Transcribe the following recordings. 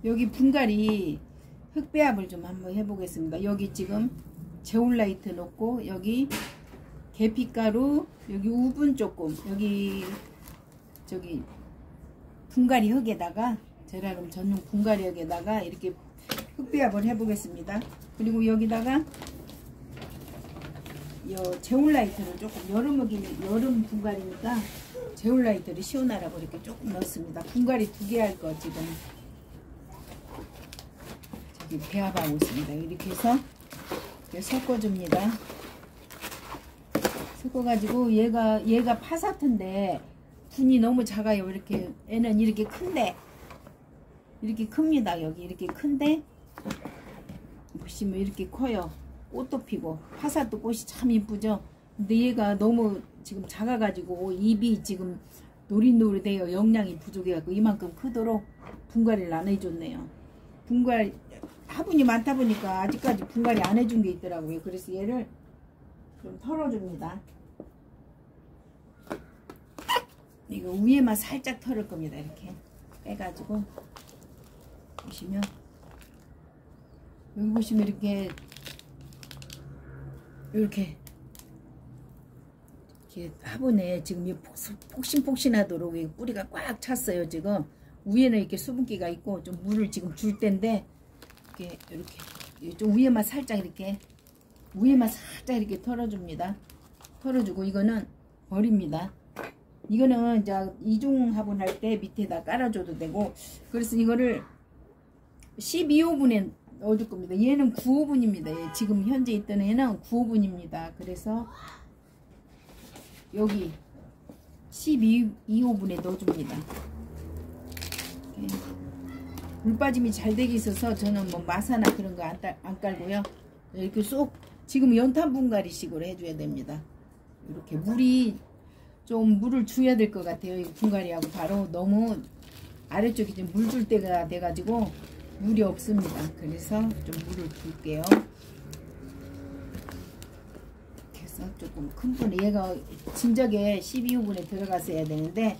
여기 분갈이 흑배합을 좀 한번 해보겠습니다. 여기 지금 제올라이트 넣고, 여기 계피가루, 여기 우분 조금, 여기 저기 분갈이 흙에다가, 제라늄 전용 분갈이 흙에다가 이렇게 흑배합을 해보겠습니다. 그리고 여기다가 제올라이트를 조금, 여름 분갈이니까 제올라이트를 시원하라고 이렇게 조금 넣습니다. 분갈이 2개 할 거 지금 저기 배합하고 있습니다. 이렇게 해서 이렇게 섞어줍니다. 섞어가지고 얘가 파사트인데 분이 너무 작아요. 이렇게 얘는 이렇게 큰데, 이렇게 큽니다. 여기 이렇게 큰데 보시면 이렇게 커요. 꽃도 피고 파사트 꽃이 참 이쁘죠. 근데 얘가 너무 지금 작아가지고 입이 지금 노릇노릇해요. 영양이 부족해갖고 이만큼 크도록 분갈이를 안 해줬네요. 분갈이 화분이 많다 보니까 아직까지 분갈이 안 해준 게 있더라고요. 그래서 얘를 좀 털어줍니다. 이거 위에만 살짝 털을 겁니다. 이렇게 빼가지고 보시면, 여기 보시면 이렇게 화분에 지금 폭신폭신하도록 뿌리가 꽉 찼어요. 지금 위에는 이렇게 수분기가 있고 좀 물을 지금 줄 텐데, 이렇게 좀 위에만 살짝 이렇게 털어줍니다. 털어주고 이거는 버립니다. 이거는 이제 이중 화분 할 때 밑에다 깔아줘도 되고, 그래서 이거를 12호분에 넣어줄 겁니다. 얘는 9호분입니다. 지금 현재 있던 애는 9호분입니다. 그래서 여기 12호분에 넣어줍니다. 물 빠짐이 잘 되게 있어서 저는 뭐 마사나 그런 거 안 깔고요. 이렇게 쏙 지금 연탄 분갈이 식으로 해줘야 됩니다. 이렇게 좀 물을 줘야 될 것 같아요. 이 분갈이하고 바로 너무 아래쪽이 좀 물 줄 때가 돼가지고 물이 없습니다. 그래서 좀 물을 줄게요. 그래서 조금 큰 분에, 얘가 진작에 12호분에 들어갔어야 되는데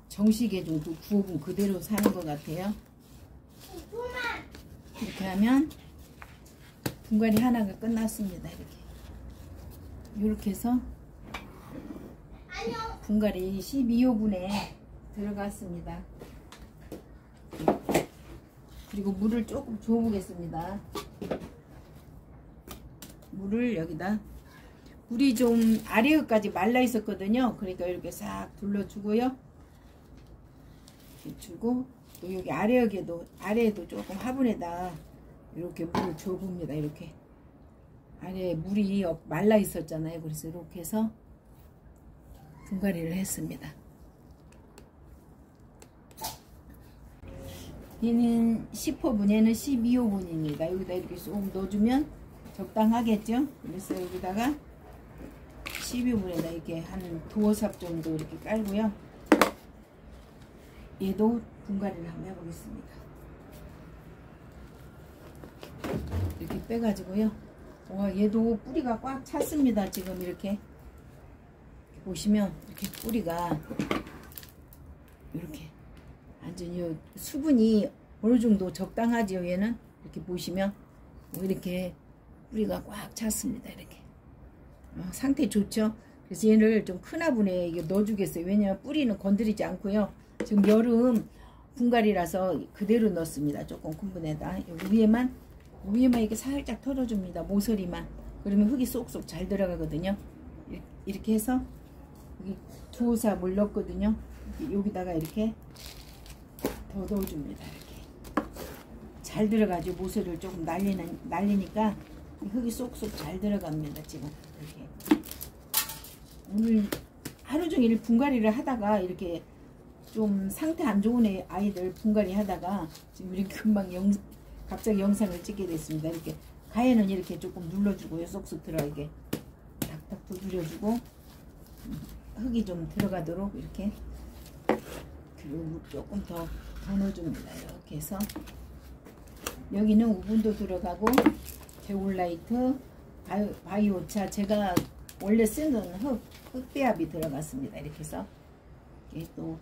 정식에 좀 9호분 그대로 사는 것 같아요. 이렇게 하면 분갈이 하나가 끝났습니다. 이렇게 해서 분갈이 12호분에 들어갔습니다. 그리고 물을 조금 줘보겠습니다. 물을 여기다, 물이 좀 아래까지 말라 있었거든요. 그러니까 이렇게 싹 둘러주고요. 이렇게 주고, 또 여기 아래에도 조금 화분에다 이렇게 물을 줘봅니다. 이렇게 아래에 물이 말라 있었잖아요. 그래서 이렇게 해서 분갈이를 했습니다. 얘는 10호분, 얘는 12호분입니다. 여기다 이렇게 쏙 넣어주면 적당하겠죠? 그래서 여기다가 12호분에다 이렇게 한 2삽 정도 이렇게 깔고요. 얘도 분갈이를 한번 해보겠습니다. 이렇게 빼가지고요. 와, 얘도 뿌리가 꽉 찼습니다. 지금 이렇게 보시면 이렇게 뿌리가 이렇게 완전히 수분이 어느 정도 적당하죠. 얘는 이렇게 보시면 이렇게 뿌리가 꽉 찼습니다. 이렇게 상태 좋죠. 그래서 얘를 좀 큰 화분에 넣어주겠어요. 왜냐면 뿌리는 건드리지 않고요. 지금 여름 분갈이라서 그대로 넣습니다. 조금 큰 분에다 여기 위에만 이렇게 살짝 털어줍니다. 모서리만. 그러면 흙이 쏙쏙 잘 들어가거든요. 이렇게 해서 여기 2삽 물 넣었거든요. 여기다가 이렇게 더 넣어줍니다. 이렇게 잘 들어가죠. 모서리를 조금 날리니까 흙이 쏙쏙 잘 들어갑니다. 지금 이렇게 오늘 하루 종일 분갈이를 하다가 이렇게 좀 상태 안 좋은 아이들 분갈이 하다가 지금 이렇게 금방 갑자기 영상을 찍게 됐습니다. 이렇게 가에는 이렇게 조금 눌러주고요. 쏙쏙 들어가게 탁탁 두드려주고 흙이 좀 들어가도록 이렇게, 그리고 조금 더 넣어줍니다. 이렇게 해서 여기는 우분도 들어가고 제올라이트, 바이오차, 제가 원래 쓰는 흑배합이 들어갔습니다. 이렇게 해서 이렇게 또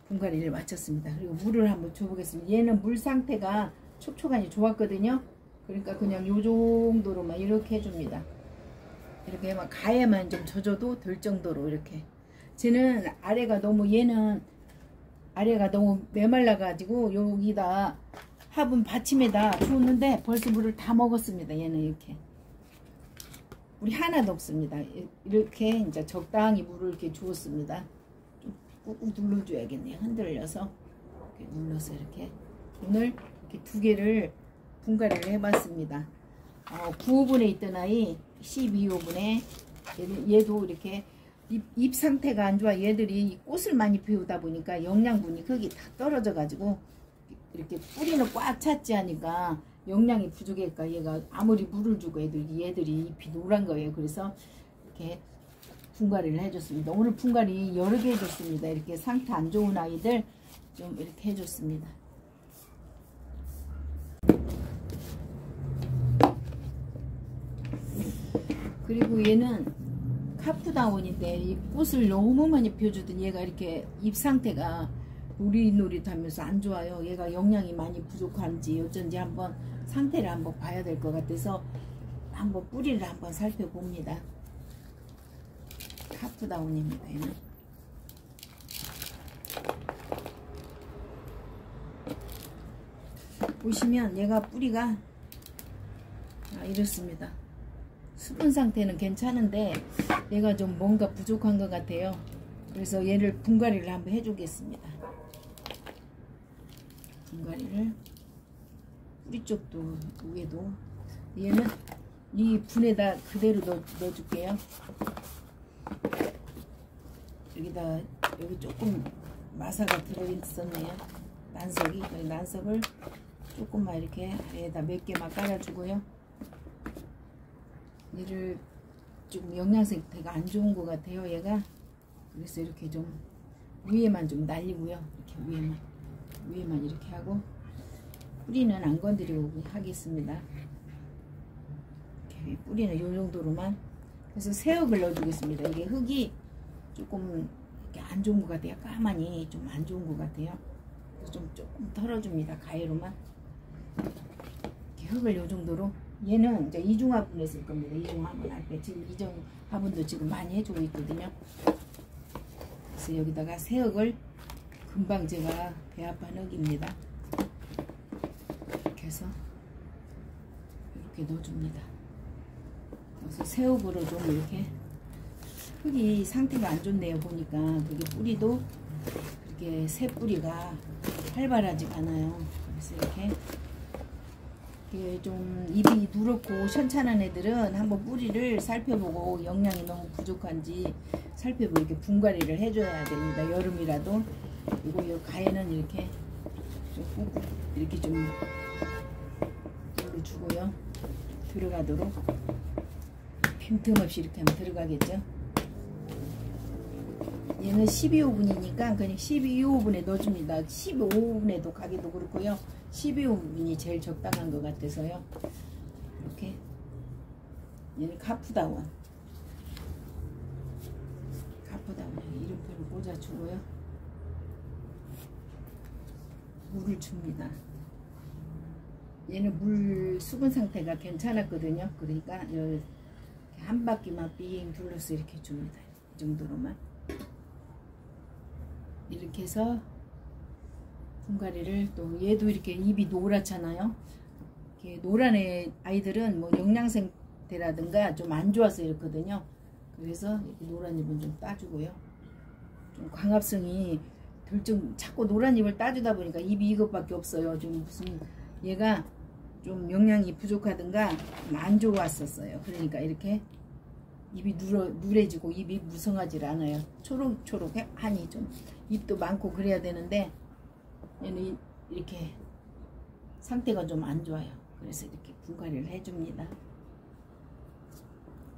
분갈이를 마쳤습니다. 그리고 물을 한번 줘보겠습니다. 얘는 물 상태가 촉촉하니 좋았거든요. 그러니까 그냥 요 정도로만 이렇게 해줍니다. 이렇게 막 가에만 좀 젖어도 될 정도로 이렇게. 쟤는 아래가 너무, 얘는 아래가 너무 메말라 가지고 여기다 화분 받침에다 주었는데 벌써 물을 다 먹었습니다. 얘는 이렇게 물이 하나도 없습니다. 이렇게 이제 적당히 물을 이렇게 주었습니다. 좀 꾹꾹 눌러줘야겠네요. 흔들려서 이렇게 눌러서 이렇게 오늘 이렇게 두 개를 분갈이를 해봤습니다. 9호분에 있던 아이 12호분에 얘도 이렇게 잎 상태가 안 좋아. 얘들이 꽃을 많이 피우다 보니까 영양분이 거기 다 떨어져 가지고 이렇게 뿌리는 꽉 찼지 하니까 영양이 부족할까 얘가 아무리 물을 주고 해도 얘들이 잎이 노란 거예요. 그래서 이렇게 분갈이를 해줬습니다. 오늘 분갈이 여러 개 해줬습니다. 이렇게 상태 안 좋은 아이들 좀 이렇게 해줬습니다. 그리고 얘는 카프다운인데 이 꽃을 너무 많이 피워주더니 얘가 이렇게 잎 상태가 노릿노릿하면서 안 좋아요. 얘가 영양이 많이 부족한지 어쩐지 한번 상태를 한번 봐야 될 것 같아서 한번 뿌리를 한번 살펴봅니다. 카프다운입니다. 얘는. 보시면 얘가 뿌리가 이렇습니다. 수분 상태는 괜찮은데 얘가 좀 뭔가 부족한 것 같아요. 그래서 얘를 분갈이를 한번 해주겠습니다. 분갈이를 뿌리 쪽도 위에도 얘는 이 분에다 그대로 넣어줄게요. 여기다 여기 조금 마사가 들어있었네요. 난석이 난석을 조금만 이렇게 아래에다 몇 개만 깔아주고요. 얘를 좀 영양 상태가 안 좋은 것 같아요. 얘가 그래서 이렇게 좀 위에만 좀 날리고요. 이렇게 위에만 이렇게 하고 뿌리는 안 건드리고 하겠습니다. 이렇게 뿌리는 이 정도로만. 그래서 새흙을 넣어주겠습니다. 이게 흙이 조금 이렇게 안 좋은 것 같아요. 까만이 좀 안 좋은 것 같아요. 그래서 좀 조금 털어줍니다. 가위로만 이렇게 흙을 이 정도로. 얘는 이제 이중화분에 쓸 겁니다. 이중화분 할 때 지금 이중화분도 지금 많이 해주고 있거든요. 그래서 여기다가 새흙을 금방 제가 배합한 흙입니다. 이렇게 해서 이렇게 넣어줍니다. 그래서 새흙으로 좀 이렇게 흙이 상태가 안 좋네요. 보니까 그게 뿌리도 이렇게 새 뿌리가 활발하지가 않아요. 그래서 이렇게 좀 잎이 누렇고 현찬한 애들은 한번 뿌리를 살펴보고 영양이 너무 부족한지 살펴보고 이렇게 분갈이를 해줘야 됩니다. 여름이라도. 그리고 이 가에는 이렇게 좀 꾹꾹 이렇게 좀 눌러주고요. 들어가도록 빈틈없이 이렇게 하면 들어가겠죠. 얘는 12호분이니까 그냥 12호분에 넣어줍니다. 15호분에도 가기도 그렇고요. 12호분이 제일 적당한 것 같아서요. 이렇게 얘는 카프다운 이름표를 꽂아주고요. 물을 줍니다. 얘는 물 수분 상태가 괜찮았거든요. 그러니까 이렇게 한 바퀴만 삥 둘러서 이렇게 줍니다. 이 정도로만. 이렇게 해서 분갈이를 또 얘도 이렇게 잎이 노랗잖아요. 이렇게 노란 아이들은 뭐 영양 상태라든가 좀 안 좋아서 이렇거든요. 그래서 이렇게 노란 잎은 좀 따주고요. 좀 광합성이 덜 자꾸 노란 잎을 따주다 보니까 잎이 이것밖에 없어요. 좀 무슨 얘가 좀 영양이 부족하든가 안 좋았었어요. 그러니까 이렇게 잎이 누래지고 잎이 무성하지 않아요. 초록초록하니 좀 잎도 많고 그래야 되는데 얘는 이렇게 상태가 좀 안 좋아요. 그래서 이렇게 분갈이를 해줍니다.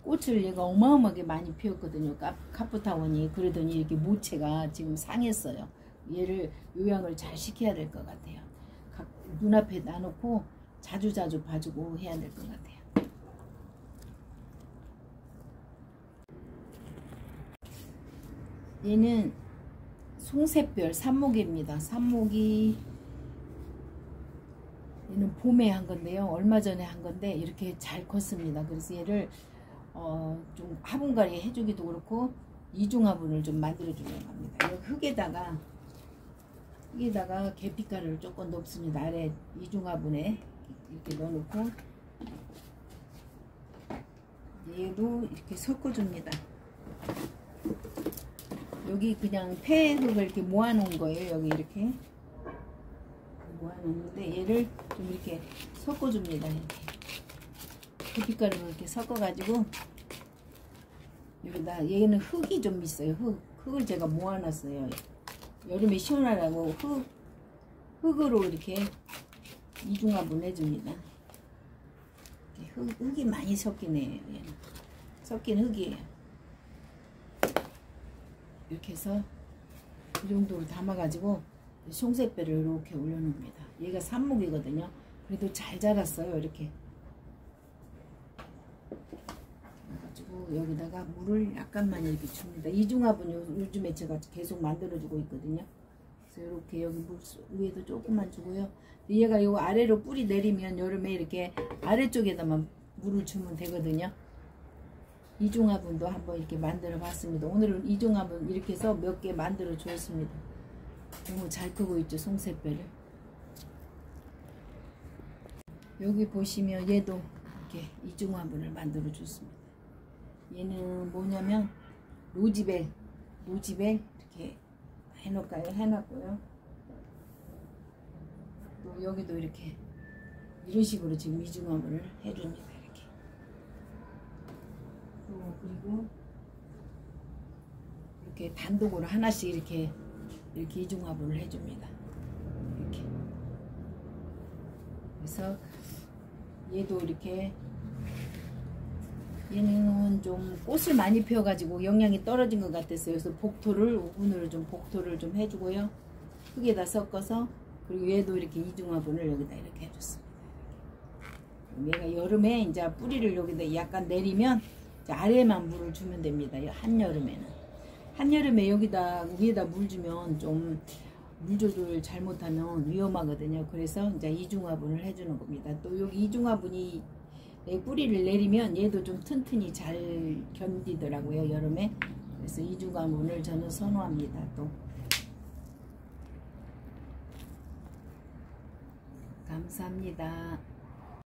꽃을 얘가 어마어마하게 많이 피웠거든요. 카프타원이. 그러더니 이렇게 모체가 지금 상했어요. 얘를 요양을 잘 시켜야 될 것 같아요. 눈앞에 놔놓고 자주자주 봐주고 해야 될 것 같아요. 얘는 송새별 삽목입니다. 삽목이 얘는 봄에 한 건데요. 얼마 전에 한 건데 이렇게 잘 컸습니다. 그래서 얘를 좀 화분갈이 해주기도 그렇고 이중화분을 좀 만들어 주려고 합니다. 이 흙에다가 계피가루를 조금 넣습니다. 아래 이중화분에 이렇게 넣어놓고 얘도 이렇게 섞어줍니다. 여기 그냥 폐흙을 이렇게 모아놓은 거예요. 여기 이렇게 모아놓는데 얘를 좀 이렇게 섞어줍니다. 이렇게 계피가루를 이렇게 섞어가지고 여기다 얘는 흙이 좀 있어요. 흙을 제가 모아놨어요. 여름에 시원하라고 흙으로 이렇게 이중화분 해줍니다. 흙이 많이 섞이네요. 얘는 섞인 흙이에요. 이렇게 해서 이 정도로 담아가지고 송새배를 이렇게 올려놓습니다. 얘가 삽목이거든요. 그래도 잘 자랐어요. 이렇게 그래가지고 여기다가 물을 약간만 이렇게 줍니다. 이중화분 요즘에 제가 계속 만들어주고 있거든요. 그래서 이렇게 여기 물 위에도 조금만 주고요. 얘가 요 아래로 뿌리 내리면 여름에 이렇게 아래쪽에다만 물을 주면 되거든요. 이중화분도 한번 이렇게 만들어 봤습니다. 오늘은 이중화분 이렇게 해서 몇 개 만들어 주었습니다. 너무 잘 크고 있죠, 송새배를. 여기 보시면 얘도 이렇게 이중화분을 만들어 줬습니다. 얘는 뭐냐면 로지벨 이렇게 해놨고요. 또 여기도 이렇게 이런 식으로 지금 이중화분을 해줍니다. 이렇게. 또 그리고 이렇게 단독으로 하나씩 이렇게 이중화분을 해줍니다. 이렇게. 그래서 얘도 이렇게 얘는 좀 꽃을 많이 피워가지고 영양이 떨어진 것 같았어요. 그래서 오븐으로 좀 복토를 좀 해주고요. 흙에다 섞어서 그리고 얘도 이렇게 이중화분을 여기다 이렇게 해줬습니다. 얘가 여름에 이제 뿌리를 여기다 약간 내리면 이제 아래만 물을 주면 됩니다. 한여름에 여기다 위에다 물 주면 좀 물 조절 잘못하면 위험하거든요. 그래서 이제 이중화분을 해주는 겁니다. 또 여기 이중화분이 뿌리를 내리면 얘도 좀 튼튼히 잘 견디더라고요. 여름에. 그래서 이중화분을 저는 선호합니다. 또 감사합니다.